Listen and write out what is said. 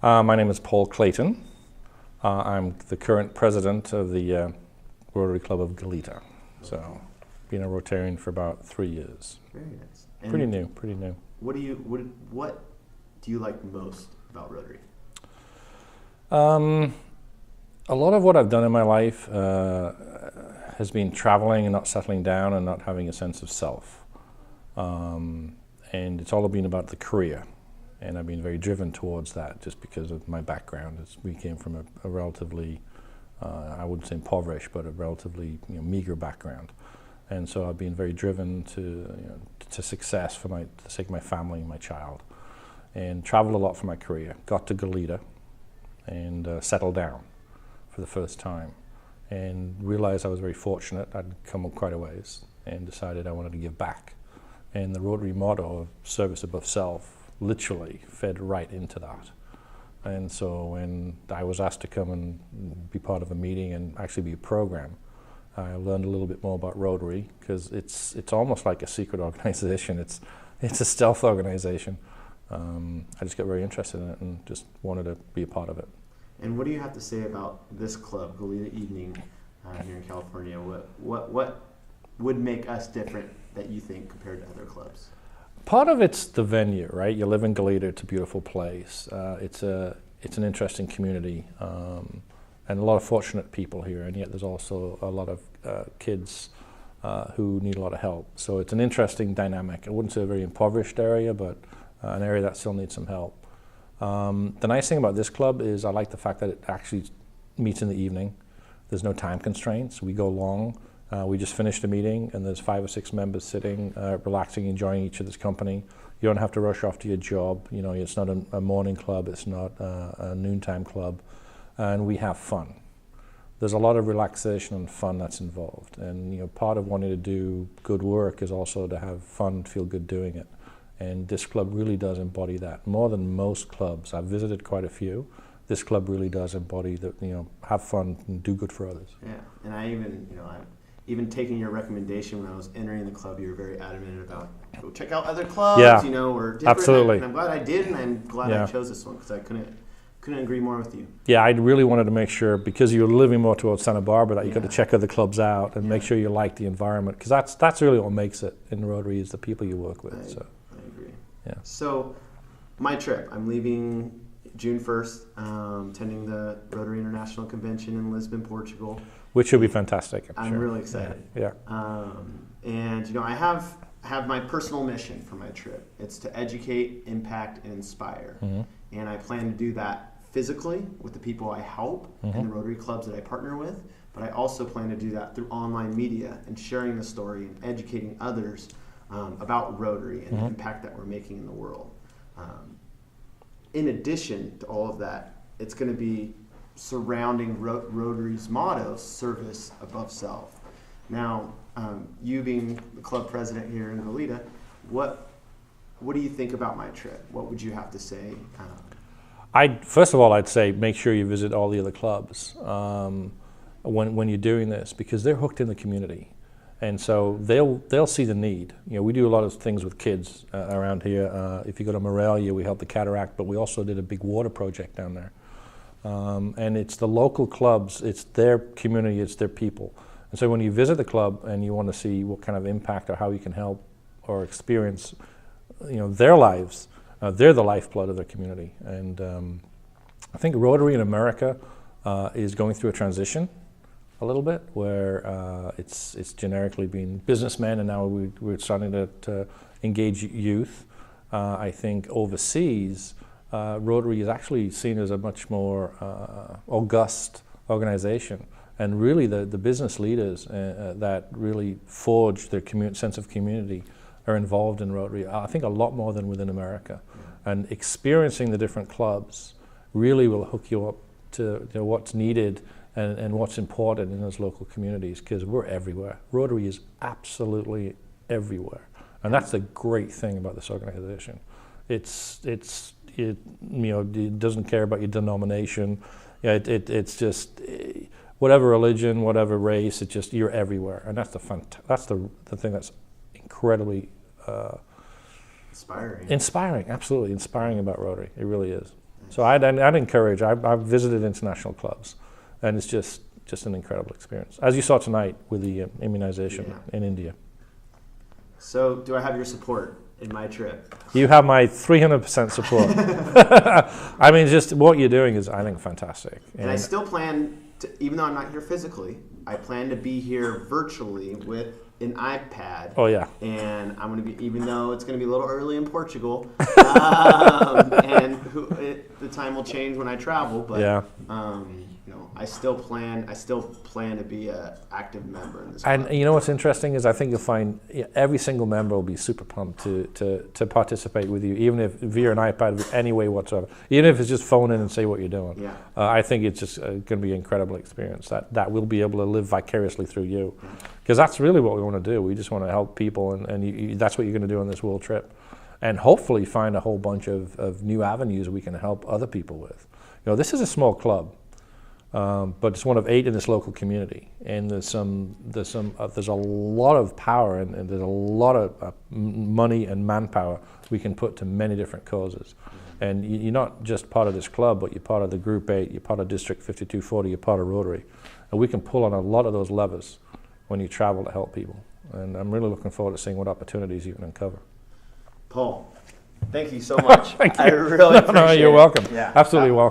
My name is Paul Clayton. I'm the current president of the Rotary Club of Goleta. So, been a Rotarian for about 3 years. Very nice. And pretty new. What do you like most about Rotary? A lot of what I've done in my life has been traveling and not settling down and not having a sense of self. And it's all been about the career. And I've been very driven towards that just because of my background. We came from a relatively, I wouldn't say impoverished, but a relatively meager background. And so I've been very driven to success for the sake of my family and my child. And traveled a lot for my career. Got to Goleta and settled down for the first time. And realized I was very fortunate. I'd come quite a ways and decided I wanted to give back. And the Rotary motto of service above self literally fed right into that. And so when I was asked to come and be part of a meeting and actually be a program, I learned a little bit more about Rotary because it's almost like a secret organization. It's a stealth organization. I just got very interested in it and just wanted to be a part of it. And what do you have to say about this club, Goleta Evening, here in California? What would make us different that you think compared to other clubs? Part of it's the venue, right? You live in Goleta, it's a beautiful place. It's an interesting community and a lot of fortunate people here, and yet there's also a lot of kids who need a lot of help. So it's an interesting dynamic. I wouldn't say a very impoverished area, but an area that still needs some help. The nice thing about this club is I like the fact that it actually meets in the evening. There's no time constraints. We go long. We just finished a meeting and there's 5 or 6 members sitting, relaxing, enjoying each other's company. You don't have to rush off to your job. It's not a morning club, it's not a noontime club. And we have fun. There's a lot of relaxation and fun that's involved. And part of wanting to do good work is also to have fun, feel good doing it. And this club really does embody that. More than most clubs. I've visited quite a few. This club really does embody that, have fun and do good for others. Yeah, and I even taking your recommendation when I was entering the club, you were very adamant about go check out other clubs, or different. Absolutely. And I'm glad I did, and I'm glad I chose this one because I couldn't agree more with you. Yeah, I really wanted to make sure, because you're living more towards Santa Barbara, that you got to check other clubs out and make sure you like the environment, because that's really what makes it in Rotary is the people you work with. I agree. Yeah. So my trip, I'm leaving June 1st, attending the Rotary International Convention in Lisbon, Portugal. Which will be fantastic. I'm really excited. Yeah. And I have my personal mission for my trip. It's to educate, impact, and inspire. Mm-hmm. And I plan to do that physically with the people I help and the Rotary clubs that I partner with. But I also plan to do that through online media and sharing the story and educating others about Rotary and the impact that we're making in the world. In addition to all of that, it's going to be surrounding Rotary's motto, service above self. Now, you being the club president here in Goleta, what do you think about my trip? What would you have to say? First of all, I'd say make sure you visit all the other clubs when you're doing this, because they're hooked in the community. And so they'll see the need. We do a lot of things with kids around here. If you go to Morelia, we help the cataract, but we also did a big water project down there. And it's the local clubs, it's their community, it's their people. And so when you visit the club and you want to see what kind of impact or how you can help or experience, their lives, they're the lifeblood of their community. And I think Rotary in America is going through a transition a little bit, where it's generically been businessmen, and now we're starting to engage youth. I think overseas, Rotary is actually seen as a much more august organization, and really the business leaders that really forge their sense of community are involved in Rotary, I think a lot more than within America. And experiencing the different clubs really will hook you up to what's needed and what's important in those local communities, because we're everywhere. Rotary is absolutely everywhere, and that's the great thing about this organization. It doesn't care about your denomination. It's just whatever religion, whatever race. It's just you're everywhere, and that's the thing that's incredibly inspiring. Inspiring, absolutely inspiring about Rotary. It really is. So I'd encourage. I've visited international clubs, and it's just an incredible experience, as you saw tonight with the immunization in India. So, do I have your support in my trip? You have my 300% support. I mean, just what you're doing is, I think, fantastic. And I still plan to, even though I'm not here physically, I plan to be here virtually with an iPad. Oh yeah. And I'm going to be, even though it's going to be a little early in Portugal, and the time will change when I travel. But you know, I still plan to be an active member in this club. And you know what's interesting is I think you'll find every single member will be super pumped to participate with you, even if via an iPad, any way whatsoever. Even if it's just phone in and say what you're doing. Yeah. I think it's just going to be an incredible experience that we'll be able to live vicariously through you. Because that's really what we want to do. We just want to help people, and that's what you're going to do on this world trip. And hopefully find a whole bunch of new avenues we can help other people with. You know, this is a small club. But it's one of 8 in this local community, and there's a lot of power and there's a lot of money and manpower we can put to many different causes. And you're not just part of this club, but you're part of the Group 8, you're part of District 5240, you're part of Rotary, and we can pull on a lot of those levers when you travel to help people. And I'm really looking forward to seeing what opportunities you can uncover. Paul, thank you so much. Thank you. I really appreciate it. You're welcome. Yeah. Absolutely welcome.